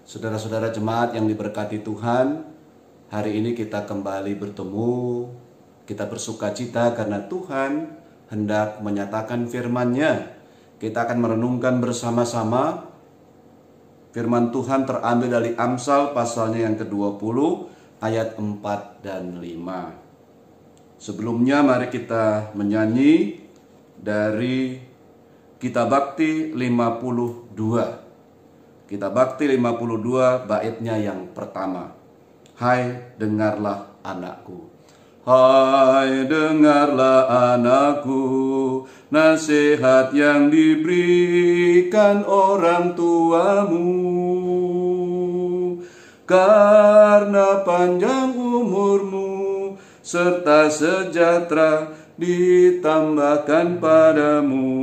Saudara-saudara jemaat yang diberkati Tuhan, hari ini kita kembali bertemu. Kita bersuka cita karena Tuhan hendak menyatakan firman-Nya. Kita akan merenungkan bersama-sama. Firman Tuhan terambil dari Amsal pasalnya yang ke-20 ayat 4 dan 5. Sebelumnya mari kita menyanyi dari Kitab Bakti 52. Kitab Bakti 52 baitnya yang pertama. Hai dengarlah anakku. Hai dengarlah anakku, nasihat yang diberikan orang tuamu. Karena panjang umurmu serta sejahtera ditambahkan padamu.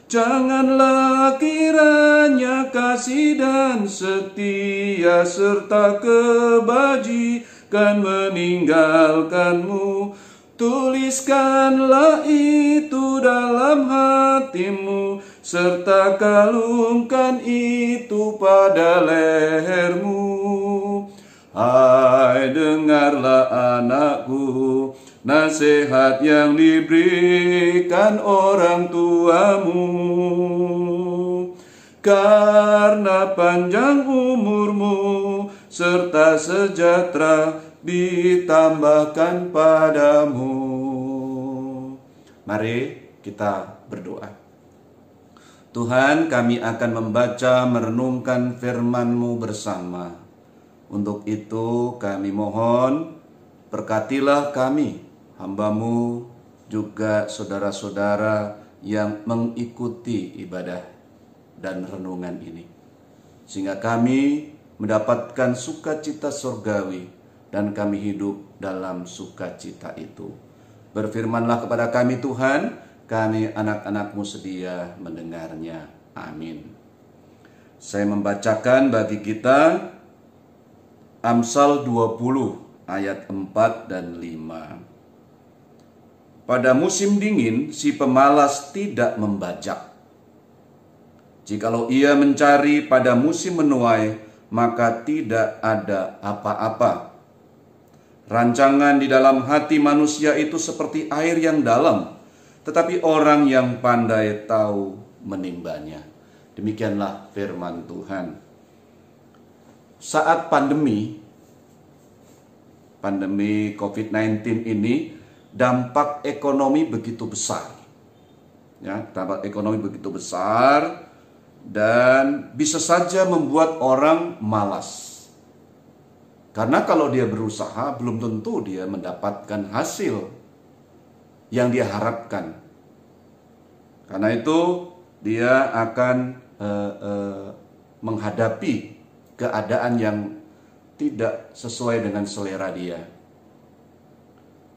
Janganlah kiranya kasih dan setia serta kebajikan meninggalkanmu. Tuliskanlah itu dalam hatimu, serta kalungkan itu pada lehermu. Hai dengarlah anakku, nasihat yang diberikan orang tuamu. Karena panjang umurmu serta sejahtera ditambahkan padamu. Mari kita berdoa. Tuhan, kami akan membaca merenungkan firman-Mu bersama. Untuk itu kami mohon, berkatilah kami, hamba-Mu, juga saudara-saudara yang mengikuti ibadah dan renungan ini. Sehingga kami mendapatkan sukacita surgawi dan kami hidup dalam sukacita itu. Berfirmanlah kepada kami Tuhan, kami anak-anak-Mu sedia mendengarnya. Amin. Saya membacakan bagi kita Amsal 20 ayat 4 dan 5. Pada musim dingin si pemalas tidak membajak. Jikalau ia mencari pada musim menuai, maka tidak ada apa-apa. Rancangan di dalam hati manusia itu seperti air yang dalam, tetapi orang yang pandai tahu menimbanya. Demikianlah firman Tuhan. Saat pandemi COVID-19 ini, dampak ekonomi begitu besar. Ya, dampak ekonomi begitu besar dan bisa saja membuat orang malas. Karena kalau dia berusaha, belum tentu dia mendapatkan hasil yang dia harapkan. Karena itu dia akan menghadapi keadaan yang tidak sesuai dengan selera dia.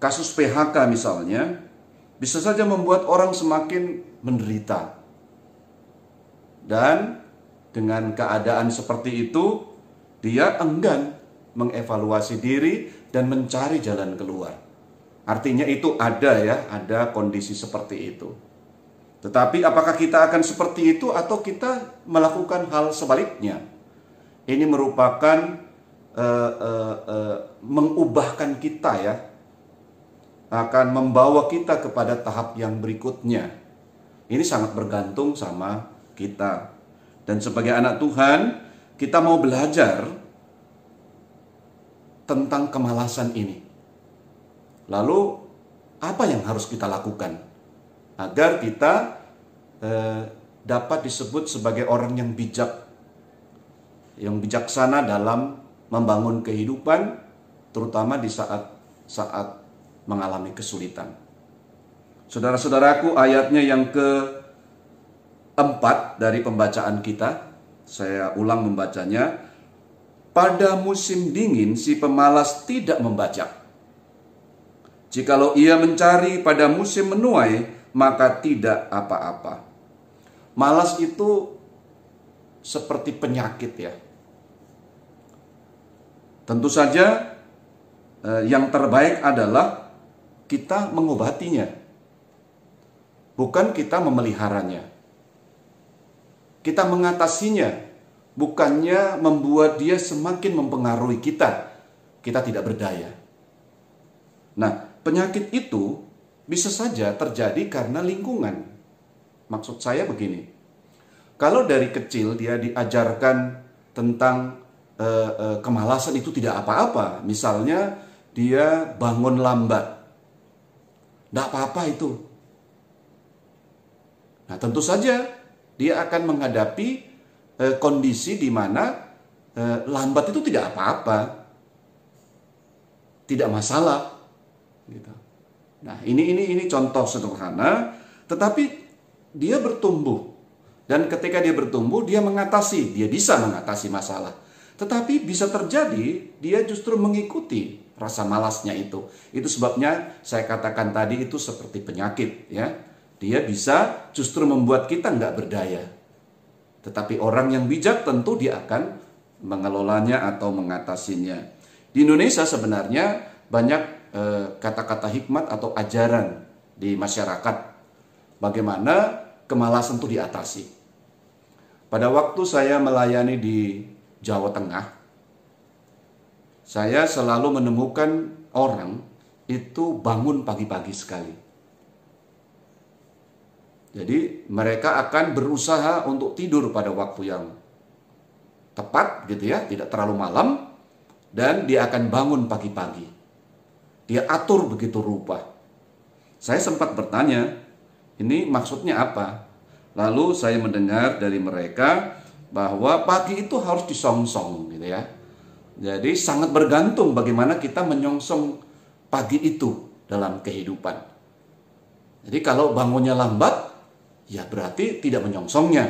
Kasus PHK misalnya, bisa saja membuat orang semakin menderita. Dan dengan keadaan seperti itu, dia enggan mengevaluasi diri dan mencari jalan keluar. Artinya itu ada kondisi seperti itu. Tetapi apakah kita akan seperti itu atau kita melakukan hal sebaliknya? Ini merupakan mengubahkan kita ya, akan membawa kita kepada tahap yang berikutnya. Ini sangat bergantung sama kita. Dan sebagai anak Tuhan, kita mau belajar tentang kemalasan ini. Lalu apa yang harus kita lakukan agar kita dapat disebut sebagai orang yang bijak, yang bijaksana dalam membangun kehidupan, terutama di saat mengalami kesulitan. Saudara-saudaraku, ayatnya yang keempat dari pembacaan kita, saya ulang membacanya. Pada musim dingin si pemalas tidak membajak. Jikalau ia mencari pada musim menuai, maka tidak apa-apa. Malas itu seperti penyakit ya. Tentu saja yang terbaik adalah kita mengobatinya, bukan kita memeliharanya. Kita mengatasinya, bukannya membuat dia semakin mempengaruhi kita. Kita tidak berdaya. Nah, penyakit itu bisa saja terjadi karena lingkungan. Maksud saya begini, kalau dari kecil dia diajarkan tentang kemalasan itu tidak apa-apa. Misalnya dia bangun lambat, tidak apa-apa itu. Nah, tentu saja dia akan menghadapi kondisi di mana lambat itu tidak apa-apa, tidak masalah. Gitu. Nah, ini contoh sederhana, tetapi dia bertumbuh. Dan ketika dia bertumbuh, dia bisa mengatasi masalah. Tetapi bisa terjadi dia justru mengikuti rasa malasnya itu. Itu sebabnya saya katakan tadi itu seperti penyakit, ya. Dia bisa justru membuat kita nggak berdaya. Tetapi orang yang bijak tentu dia akan mengelolanya atau mengatasinya. Di Indonesia sebenarnya banyak kata-kata hikmat atau ajaran di masyarakat. Bagaimana kemalasan itu diatasi. Pada waktu saya melayani di Jawa Tengah, saya selalu menemukan orang itu bangun pagi-pagi sekali. Jadi mereka akan berusaha untuk tidur pada waktu yang tepat gitu ya, tidak terlalu malam, dan dia akan bangun pagi-pagi. Dia atur begitu rupa. Saya sempat bertanya, ini maksudnya apa? Lalu saya mendengar dari mereka bahwa pagi itu harus disongsong gitu ya. Jadi sangat bergantung bagaimana kita menyongsong pagi itu dalam kehidupan. Jadi kalau bangunnya lambat, ya berarti tidak menyongsongnya,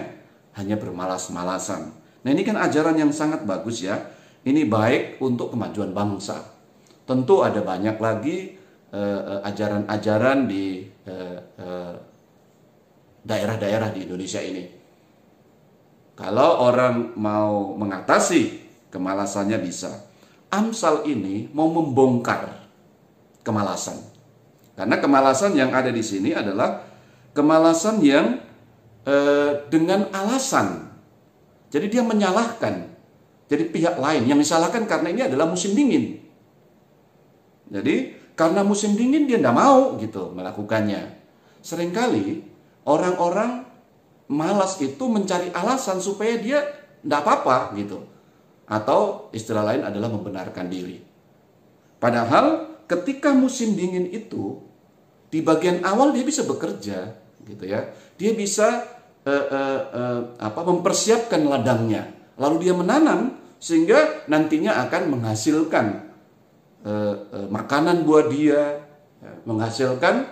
hanya bermalas-malasan. Nah, ini kan ajaran yang sangat bagus ya. Ini baik untuk kemajuan bangsa. Tentu ada banyak lagi ajaran-ajaran di daerah-daerah di Indonesia ini. Kalau orang mau mengatasi kemalasannya bisa. Amsal ini mau membongkar kemalasan. Karena kemalasan yang ada di sini adalah kemalasan yang dengan alasan. Jadi dia menyalahkan. Jadi pihak lain yang disalahkan karena ini adalah musim dingin. Jadi karena musim dingin dia tidak mau gitu melakukannya. Seringkali orang-orang malas itu mencari alasan supaya dia tidak apa-apa gitu. Atau istilah lain adalah membenarkan diri. Padahal ketika musim dingin itu di bagian awal dia bisa bekerja gitu ya. Dia bisa mempersiapkan ladangnya. Lalu dia menanam sehingga nantinya akan menghasilkan makanan buat dia, menghasilkan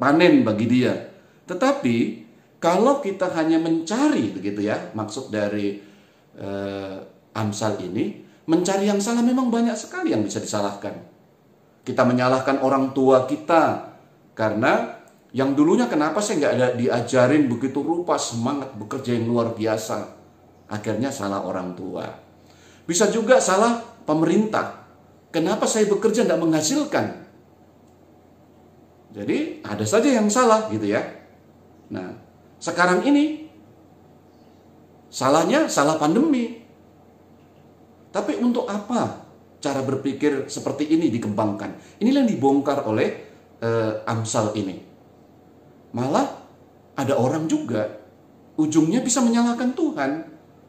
panen bagi dia. Tetapi kalau kita hanya mencari begitu ya, maksud dari Amsal ini, mencari yang salah memang banyak sekali yang bisa disalahkan. Kita menyalahkan orang tua kita karena yang dulunya kenapa saya nggak ada diajarin begitu rupa semangat bekerja yang luar biasa. Akhirnya salah orang tua. Bisa juga salah pemerintah. Kenapa saya bekerja tidak menghasilkan? Jadi ada saja yang salah gitu ya. Nah, sekarang ini salahnya salah pandemi. Tapi untuk apa cara berpikir seperti ini dikembangkan? Inilah yang dibongkar oleh Amsal ini. Malah ada orang juga ujungnya bisa menyalahkan Tuhan.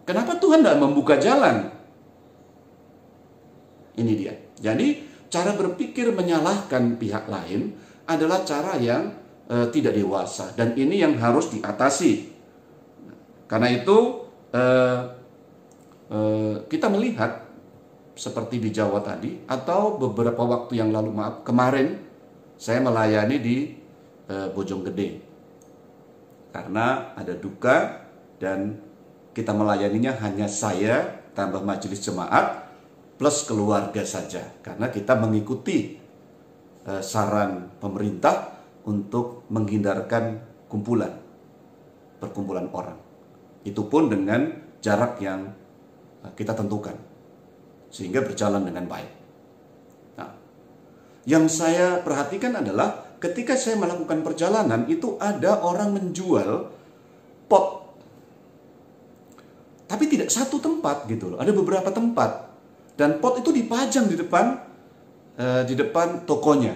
Kenapa Tuhan tidak membuka jalan? Ini dia. Jadi cara berpikir menyalahkan pihak lain adalah cara yang tidak dewasa. Dan ini yang harus diatasi. Karena itu kita melihat seperti di Jawa tadi, atau beberapa waktu yang lalu, kemarin saya melayani di Bojonggede. Karena ada duka dan kita melayaninya hanya saya tambah majelis jemaat plus keluarga saja. Karena kita mengikuti saran pemerintah untuk menghindarkan perkumpulan orang. Itu pun dengan jarak yang kita tentukan. Sehingga berjalan dengan baik. Nah, yang saya perhatikan adalah ketika saya melakukan perjalanan itu ada orang menjual pot tidak satu tempat gitu loh, ada beberapa tempat. Dan pot itu dipajang di depan tokonya.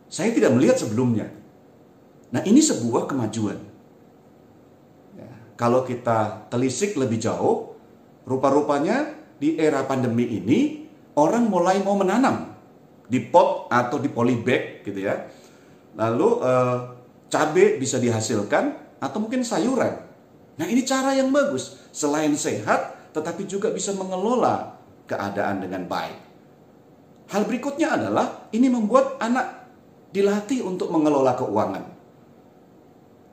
Saya tidak melihat sebelumnya. Nah, ini sebuah kemajuan. Ya, kalau kita telisik lebih jauh, rupa-rupanya di era pandemi ini orang mulai mau menanam di pot atau di polybag gitu ya. Lalu cabai bisa dihasilkan atau mungkin sayuran. Nah, ini cara yang bagus. Selain sehat, tetapi juga bisa mengelola keadaan dengan baik. Hal berikutnya adalah ini membuat anak dilatih untuk mengelola keuangan.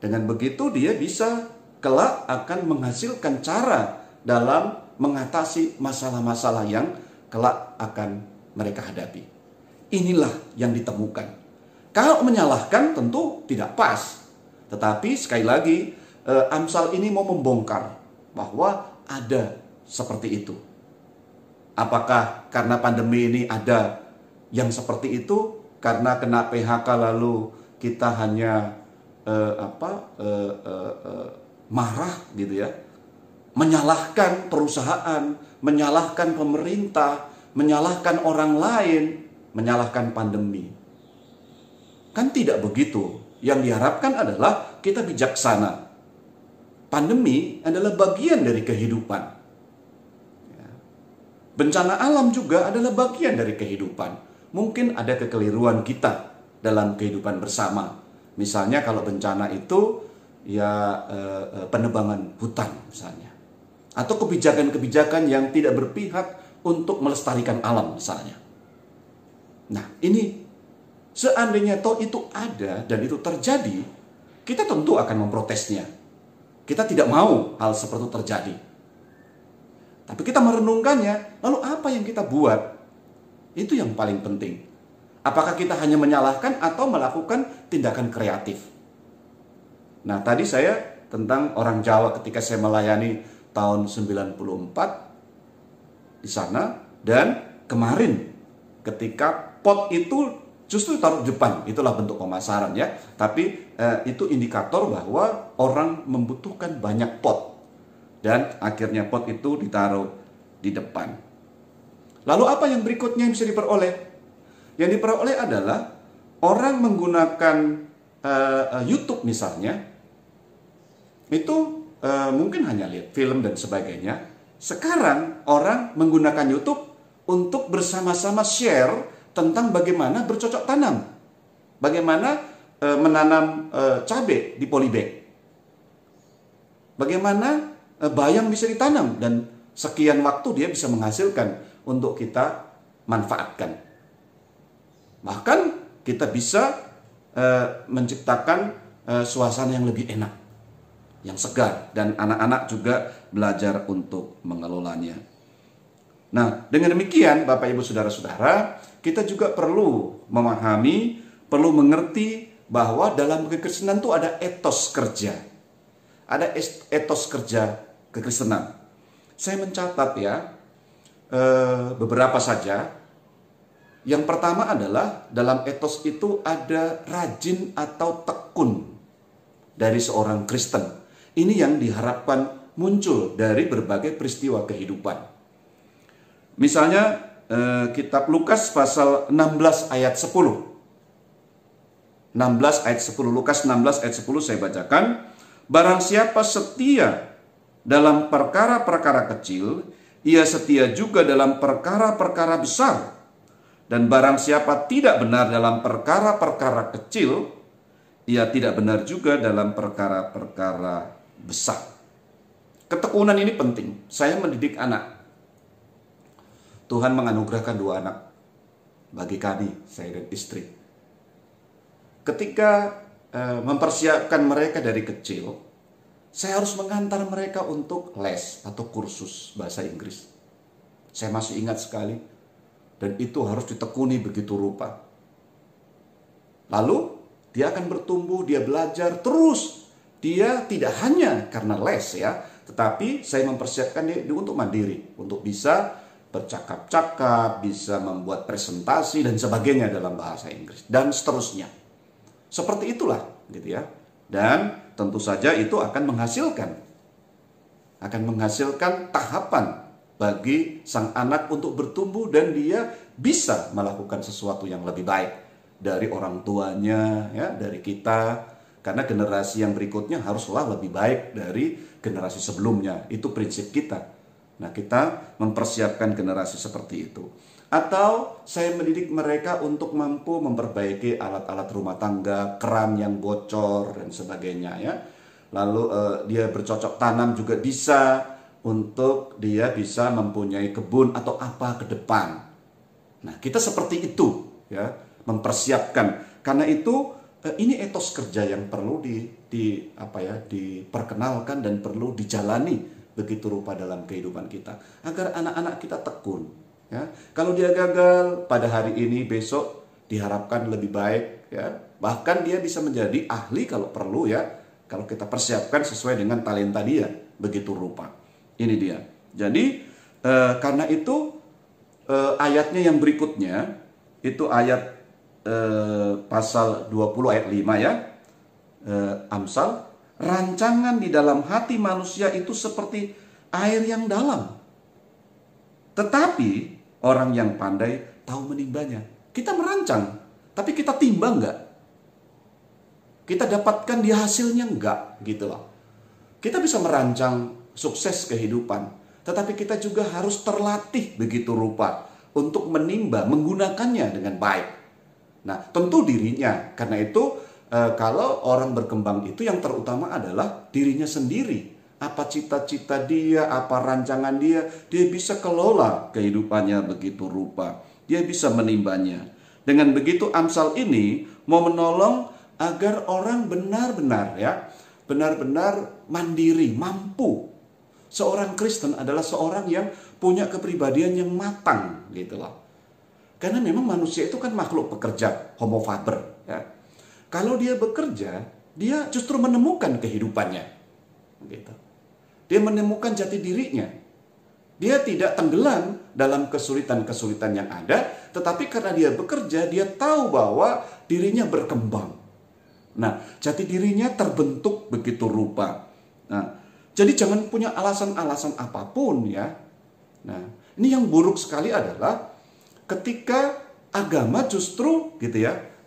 Dengan begitu dia bisa kelak akan menghasilkan cara dalam mengatasi masalah-masalah yang kelak akan mereka hadapi. Inilah yang ditemukan. Kalau menyalahkan tentu tidak pas. Tetapi sekali lagi Amsal ini mau membongkar bahwa ada seperti itu. Apakah karena pandemi ini ada yang seperti itu? Karena kena PHK lalu kita hanya marah gitu ya, menyalahkan perusahaan, menyalahkan pemerintah, menyalahkan orang lain, menyalahkan pandemi. Kan tidak begitu. Yang diharapkan adalah kita bijaksana. Pandemi adalah bagian dari kehidupan. Bencana alam juga adalah bagian dari kehidupan. Mungkin ada kekeliruan kita dalam kehidupan bersama. Misalnya kalau bencana itu ya penebangan hutan misalnya. Atau kebijakan-kebijakan yang tidak berpihak untuk melestarikan alam misalnya. Nah, ini seandainya toh itu ada dan itu terjadi, kita tentu akan memprotesnya. Kita tidak mau hal seperti itu terjadi. Tapi kita merenungkannya, lalu apa yang kita buat? Itu yang paling penting. Apakah kita hanya menyalahkan atau melakukan tindakan kreatif? Nah, tadi saya tentang orang Jawa ketika saya melayani tahun 94 di sana, dan kemarin ketika pot itu justru taruh di depan, itulah bentuk pemasaran ya. Tapi itu indikator bahwa orang membutuhkan banyak pot. Dan akhirnya pot itu ditaruh di depan. Lalu apa yang berikutnya yang bisa diperoleh? Yang diperoleh adalah orang menggunakan YouTube misalnya. Itu mungkin hanya lihat film dan sebagainya. Sekarang orang menggunakan YouTube untuk bersama-sama share tentang bagaimana bercocok tanam. Bagaimana menanam cabai di polybag. Bagaimana bayam bisa ditanam dan sekian waktu dia bisa menghasilkan untuk kita manfaatkan. Bahkan kita bisa menciptakan suasana yang lebih enak, yang segar, dan anak-anak juga belajar untuk mengelolanya. Nah, dengan demikian Bapak Ibu Saudara-saudara, kita juga perlu memahami, perlu mengerti bahwa dalam kekristenan itu ada etos kerja. Ada etos kerja kekristenan. Saya mencatat ya beberapa saja. Yang pertama adalah dalam etos itu ada rajin atau tekun dari seorang Kristen. Ini yang diharapkan muncul dari berbagai peristiwa kehidupan. Misalnya kitab Lukas pasal 16 ayat 10. 16 ayat 10, Lukas 16 ayat 10 saya bacakan. Barang siapa setia dalam perkara-perkara kecil, ia setia juga dalam perkara-perkara besar. Dan barang siapa tidak benar dalam perkara-perkara kecil, ia tidak benar juga dalam perkara-perkara besar. Ketekunan ini penting. Saya mendidik anak. Tuhan menganugerahkan 2 anak bagi kami, saya dan istri. Ketika mempersiapkan mereka dari kecil, saya harus mengantar mereka untuk les atau kursus bahasa Inggris. Saya masih ingat sekali. Dan itu harus ditekuni begitu rupa. Lalu dia akan bertumbuh, dia belajar terus. Dia tidak hanya karena les ya, tetapi saya mempersiapkan dia untuk mandiri, untuk bisa bercakap-cakap, bisa membuat presentasi dan sebagainya dalam bahasa Inggris dan seterusnya. Seperti itulah gitu ya. Dan tentu saja itu akan menghasilkan akan menghasilkan tahapan bagi sang anak untuk bertumbuh dan dia bisa melakukan sesuatu yang lebih baik dari orang tuanya, ya, dari kita. Karena generasi yang berikutnya haruslah lebih baik dari generasi sebelumnya. Itu prinsip kita. Nah, kita mempersiapkan generasi seperti itu. Atau saya mendidik mereka untuk mampu memperbaiki alat-alat rumah tangga, keran yang bocor dan sebagainya, ya. Lalu dia bercocok tanam juga bisa, untuk dia bisa mempunyai kebun atau apa ke depan. Nah, kita seperti itu, ya, mempersiapkan. Karena itu ini etos kerja yang perlu diperkenalkan dan perlu dijalani begitu rupa dalam kehidupan kita, agar anak-anak kita tekun, ya. Kalau dia gagal pada hari ini, besok diharapkan lebih baik, ya. Bahkan dia bisa menjadi ahli kalau perlu, ya, kalau kita persiapkan sesuai dengan talenta dia begitu rupa. Ini dia. Jadi karena itu ayatnya yang berikutnya itu ayat pasal 20 ayat 5, ya. Amsal, rancangan di dalam hati manusia itu seperti air yang dalam, tetapi orang yang pandai tahu menimbanya. Kita merancang, tapi kita timbang nggak? Kita dapatkan di hasilnya enggak, gitu loh. Kita bisa merancang sukses kehidupan, tetapi kita juga harus terlatih begitu rupa untuk menimba, menggunakannya dengan baik. Nah, tentu dirinya. Karena itu kalau orang berkembang itu yang terutama adalah dirinya sendiri. Apa cita-cita dia, apa rancangan dia bisa kelola kehidupannya begitu rupa. Dia bisa menimbanya. Dengan begitu Amsal ini mau menolong agar orang benar-benar mandiri, mampu. Seorang Kristen adalah seorang yang punya kepribadian yang matang, gitu loh. Karena memang manusia itu kan makhluk pekerja, homo faber, ya. Kalau dia bekerja, dia justru menemukan kehidupannya, gitu. Dia menemukan jati dirinya. Dia tidak tenggelam dalam kesulitan-kesulitan yang ada, tetapi karena dia bekerja, dia tahu bahwa dirinya berkembang. Nah, jati dirinya terbentuk begitu rupa. Nah, jadi jangan punya alasan-alasan apapun, ya. Nah, ini yang buruk sekali adalah ketika agama justru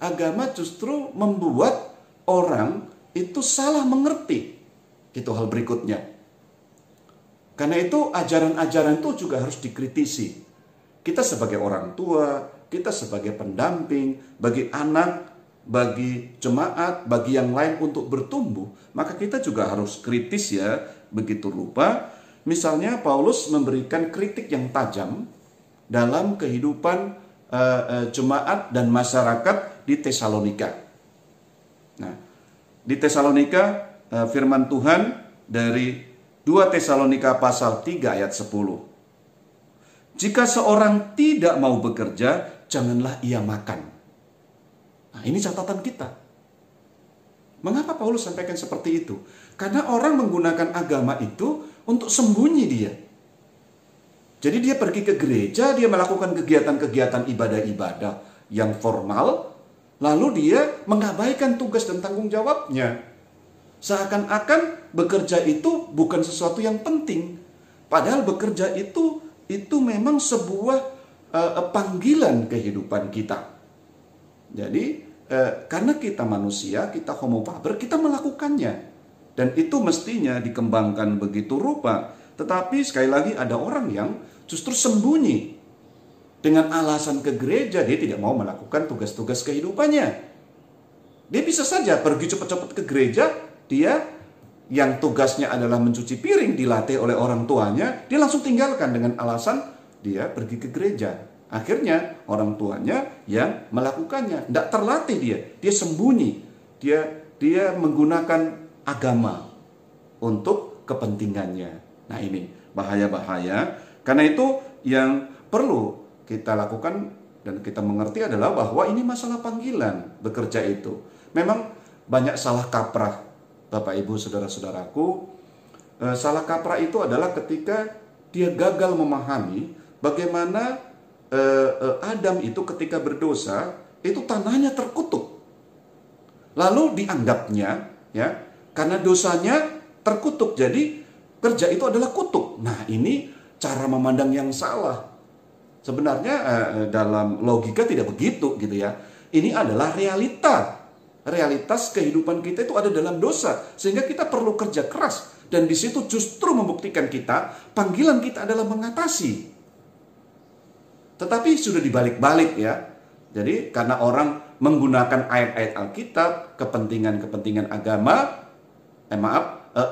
agama justru membuat orang itu salah mengerti. Itu hal berikutnya. Karena itu ajaran-ajaran itu juga harus dikritisi. Kita sebagai orang tua, kita sebagai pendamping, bagi anak, bagi jemaat, bagi yang lain untuk bertumbuh, maka kita juga harus kritis, ya, begitu rupa. Misalnya Paulus memberikan kritik yang tajam dalam kehidupan jemaat dan masyarakat di Tesalonika. Nah, di Tesalonika firman Tuhan dari 2 Tesalonika pasal 3 ayat 10. Jika seorang tidak mau bekerja, janganlah ia makan. Nah, ini catatan kita. Mengapa Paulus sampaikan seperti itu? Karena orang menggunakan agama itu untuk sembunyi dia. Jadi dia pergi ke gereja, dia melakukan kegiatan-kegiatan ibadah-ibadah yang formal, lalu dia mengabaikan tugas dan tanggung jawabnya. Seakan-akan bekerja itu bukan sesuatu yang penting. Padahal bekerja itu memang sebuah panggilan kehidupan kita. Jadi karena kita manusia, kita homo faber, kita melakukannya. Dan itu mestinya dikembangkan begitu rupa. Tetapi sekali lagi ada orang yang justru sembunyi. Dengan alasan ke gereja, dia tidak mau melakukan tugas-tugas kehidupannya. Dia bisa saja pergi cepat-cepat ke gereja, dia yang tugasnya adalah mencuci piring, dilatih oleh orang tuanya, dia langsung tinggalkan dengan alasan dia pergi ke gereja. Akhirnya orang tuanya yang melakukannya, tidak terlatih dia sembunyi, dia menggunakan agama untuk kepentingannya. Nah, ini bahaya-bahaya. Karena itu yang perlu kita lakukan dan kita mengerti adalah bahwa ini masalah panggilan bekerja itu. Memang banyak salah kaprah, Bapak Ibu Saudara-saudaraku. Salah kaprah itu adalah ketika dia gagal memahami bagaimana Adam itu ketika berdosa itu tanahnya terkutuk. Lalu dianggapnya, ya, karena dosanya terkutuk, jadi kerja itu adalah kutuk. Nah, ini cara memandang yang salah. Sebenarnya dalam logika tidak begitu gitu ya. Ini adalah realita. Realitas kehidupan kita itu ada dalam dosa. Sehingga kita perlu kerja keras. Dan di situ justru membuktikan kita, panggilan kita adalah mengatasi. Tetapi sudah dibalik-balik ya. Jadi karena orang menggunakan ayat-ayat Alkitab, kepentingan-kepentingan agama,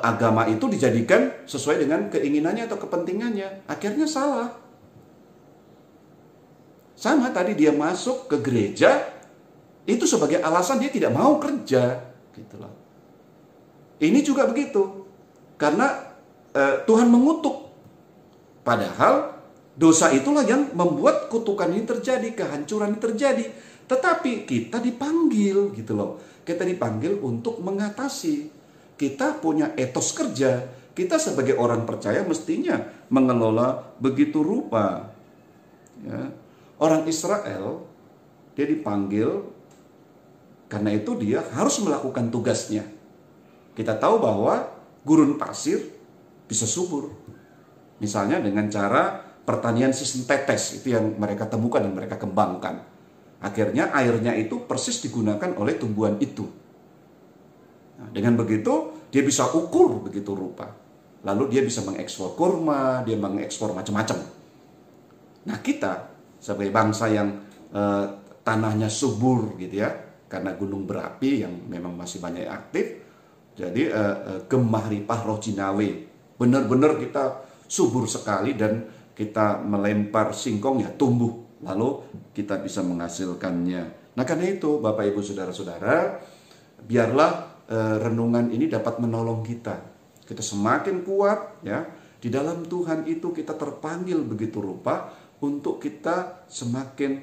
agama itu dijadikan sesuai dengan keinginannya atau kepentingannya. Akhirnya salah. Sama tadi dia masuk ke gereja, itu sebagai alasan dia tidak mau kerja. Gitu loh. Ini juga begitu. Karena Tuhan mengutuk. Padahal dosa itulah yang membuat kutukan ini terjadi, kehancuran ini terjadi. Tetapi kita dipanggil gitu loh. Kita dipanggil untuk mengatasi. Kita punya etos kerja. Kita sebagai orang percaya mestinya mengelola begitu rupa. Ya. Orang Israel, dia dipanggil karena itu dia harus melakukan tugasnya. Kita tahu bahwa gurun pasir bisa subur. Misalnya dengan cara pertanian sistem tetes, itu yang mereka temukan dan mereka kembangkan. Akhirnya airnya itu persis digunakan oleh tumbuhan itu. Nah, dengan begitu dia bisa ukur begitu rupa. Lalu dia bisa mengekspor kurma, dia mengekspor macam-macam. Nah, kita sebagai bangsa yang tanahnya subur gitu ya, karena gunung berapi yang memang masih banyak aktif, jadi gemah ripah roh jinawe, benar-benar kita subur sekali dan kita melempar singkong ya tumbuh, lalu kita bisa menghasilkannya. Nah, karena itu Bapak Ibu Saudara-saudara, biarlah renungan ini dapat menolong kita. Kita semakin kuat ya di dalam Tuhan itu, kita terpanggil begitu rupa untuk kita semakin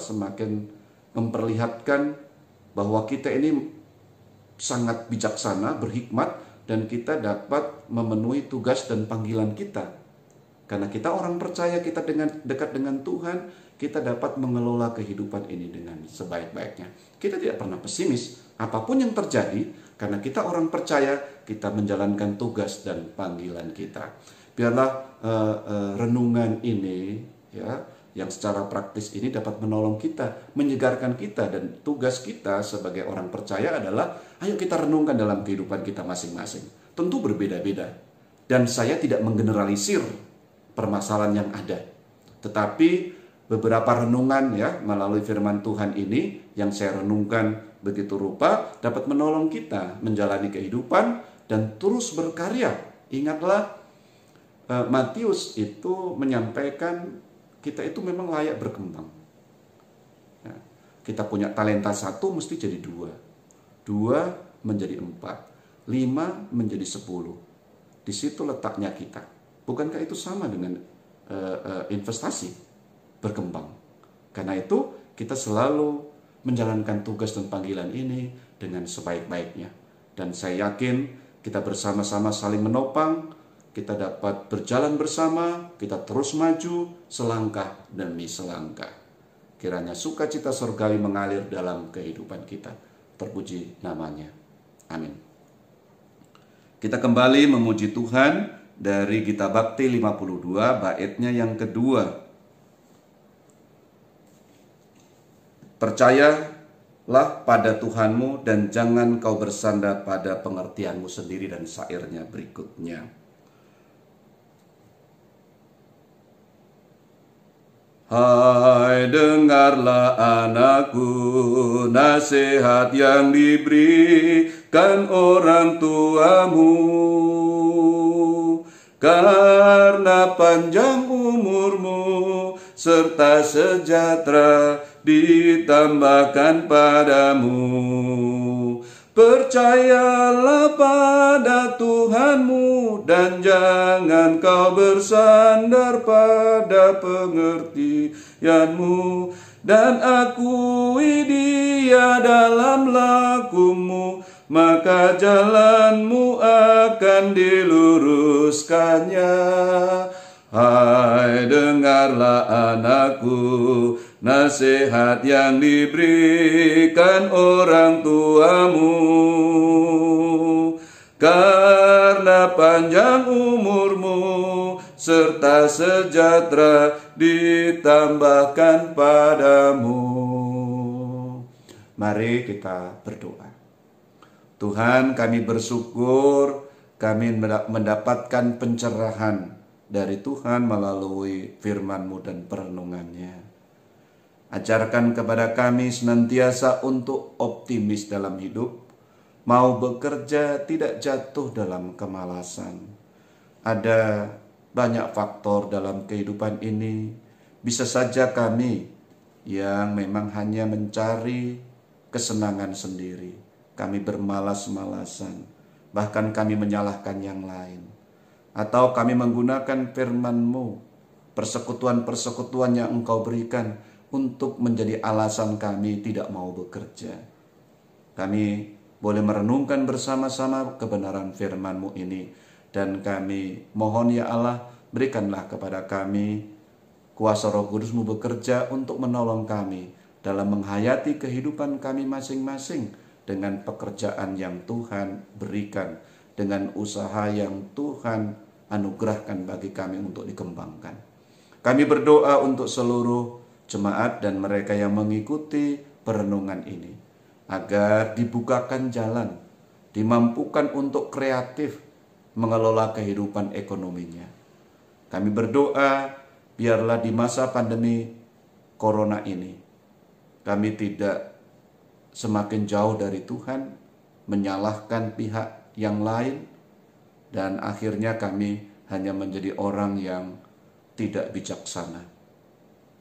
semakin memperlihatkan bahwa kita ini sangat bijaksana, berhikmat, dan kita dapat memenuhi tugas dan panggilan kita. Karena kita orang percaya, kita dekat dengan Tuhan, kita dapat mengelola kehidupan ini dengan sebaik-baiknya. Kita tidak pernah pesimis, apapun yang terjadi, karena kita orang percaya, kita menjalankan tugas dan panggilan kita. Biarlah renungan ini ya, yang secara praktis ini dapat menolong kita, menyegarkan kita, dan tugas kita sebagai orang percaya adalah ayo kita renungkan dalam kehidupan kita masing-masing. Tentu berbeda-beda, dan saya tidak menggeneralisir permasalahan yang ada, tetapi beberapa renungan ya melalui firman Tuhan ini yang saya renungkan begitu rupa dapat menolong kita menjalani kehidupan dan terus berkarya. Ingatlah Matius itu menyampaikan kita itu memang layak berkembang. Ya, kita punya talenta 1 mesti jadi 2, 2 menjadi 4, 5 menjadi 10. Di situ letaknya kita. Bukankah itu sama dengan investasi berkembang? Karena itu kita selalu menjalankan tugas dan panggilan ini dengan sebaik-baiknya. Dan saya yakin kita bersama-sama saling menopang, kita dapat berjalan bersama, kita terus maju selangkah demi selangkah. Kiranya sukacita surgawi mengalir dalam kehidupan kita. Terpuji namanya. Amin. Kita kembali memuji Tuhan dari Gita Bhakti 52, baitnya yang kedua. Percayalah pada Tuhanmu dan jangan kau bersandar pada pengertianmu sendiri, dan syairnya berikutnya. Hai, dengarlah anakku, nasihat yang diberikan orang tuamu. Karena panjang umurmu serta sejahtera ditambahkan padamu. Percayalah pada Tuhanmu dan jangan kau bersandar pada pengertianmu, dan akui Dia dalam lakumu, maka jalanmu akan diluruskannya. Hai, dengarlah anakku, nasihat yang diberikan orang tuamu. Karena panjang umurmu, serta sejahtera ditambahkan padamu. Mari kita berdoa. Tuhan, kami bersyukur kami mendapatkan pencerahan dari Tuhan melalui firman-Mu dan perenungannya. Ajarkan kepada kami senantiasa untuk optimis dalam hidup, mau bekerja tidak jatuh dalam kemalasan. Ada banyak faktor dalam kehidupan ini. Bisa saja kami yang memang hanya mencari kesenangan sendiri. Kami bermalas-malasan, bahkan kami menyalahkan yang lain. Atau kami menggunakan firman-Mu, persekutuan-persekutuan yang Engkau berikan untuk menjadi alasan kami tidak mau bekerja. Kami boleh merenungkan bersama-sama kebenaran firman-Mu ini. Dan kami mohon ya Allah, berikanlah kepada kami kuasa Roh Kudus-Mu bekerja untuk menolong kami dalam menghayati kehidupan kami masing-masing dengan pekerjaan yang Tuhan berikan, dengan usaha yang Tuhan anugerahkan bagi kami untuk dikembangkan. Kami berdoa untuk seluruh jemaat dan mereka yang mengikuti perenungan ini, agar dibukakan jalan, dimampukan untuk kreatif mengelola kehidupan ekonominya. Kami berdoa, biarlah di masa pandemi corona ini, kami tidak semakin jauh dari Tuhan, menyalahkan pihak yang lain, dan akhirnya kami hanya menjadi orang yang tidak bijaksana.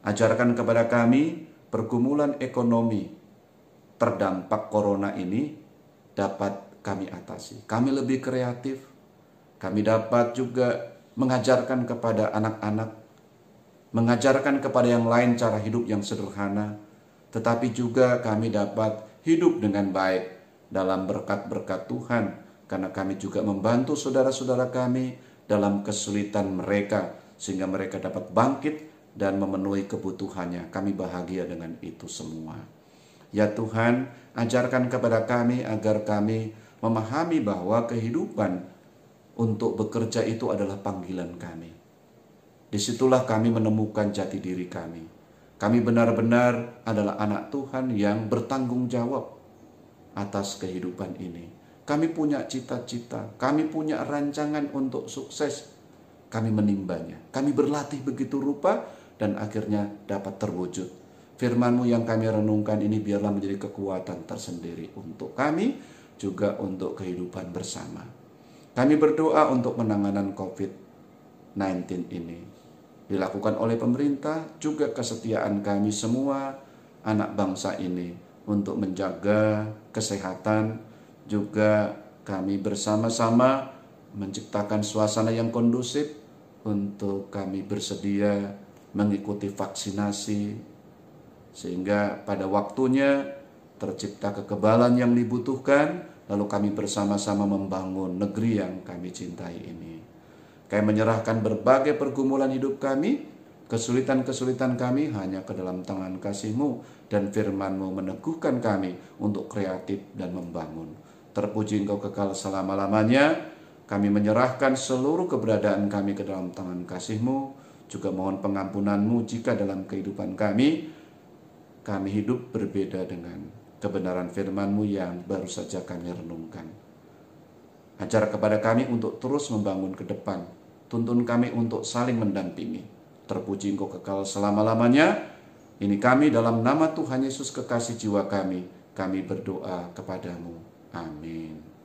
Ajarkan kepada kami pergumulan ekonomi terdampak corona ini dapat kami atasi. Kami lebih kreatif, kami dapat juga mengajarkan kepada anak-anak, mengajarkan kepada yang lain cara hidup yang sederhana, tetapi juga kami dapat hidup dengan baik dalam berkat-berkat Tuhan, karena kami juga membantu saudara-saudara kami dalam kesulitan mereka, sehingga mereka dapat bangkit dan memenuhi kebutuhannya. Kami bahagia dengan itu semua. Ya Tuhan, ajarkan kepada kami agar kami memahami bahwa kehidupan untuk bekerja itu adalah panggilan kami. Disitulah kami menemukan jati diri kami. Kami benar-benar adalah anak Tuhan yang bertanggung jawab atas kehidupan ini. Kami punya cita-cita, kami punya rancangan untuk sukses. Kami menimbanya, kami berlatih begitu rupa dan akhirnya dapat terwujud. Firman-Mu yang kami renungkan ini biarlah menjadi kekuatan tersendiri untuk kami, juga untuk kehidupan bersama. Kami berdoa untuk penanganan COVID-19 ini dilakukan oleh pemerintah, juga kesetiaan kami semua anak bangsa ini untuk menjaga kesehatan. Juga kami bersama-sama menciptakan suasana yang kondusif untuk kami bersedia mengikuti vaksinasi, sehingga pada waktunya tercipta kekebalan yang dibutuhkan, lalu kami bersama-sama membangun negeri yang kami cintai ini. Kami menyerahkan berbagai pergumulan hidup kami, kesulitan-kesulitan kami hanya ke dalam tangan kasih-Mu, dan firman-Mu meneguhkan kami untuk kreatif dan membangun. Terpuji Engkau kekal selama-lamanya. Kami menyerahkan seluruh keberadaan kami ke dalam tangan kasih-Mu, juga mohon pengampunan-Mu jika dalam kehidupan kami hidup berbeda dengan kebenaran firman-Mu yang baru saja kami renungkan. Ajar kepada kami untuk terus membangun ke depan. Tuntun kami untuk saling mendampingi. Terpuji Engkau kekal selama-lamanya. Ini kami dalam nama Tuhan Yesus kekasih jiwa kami berdoa kepadamu. Amin.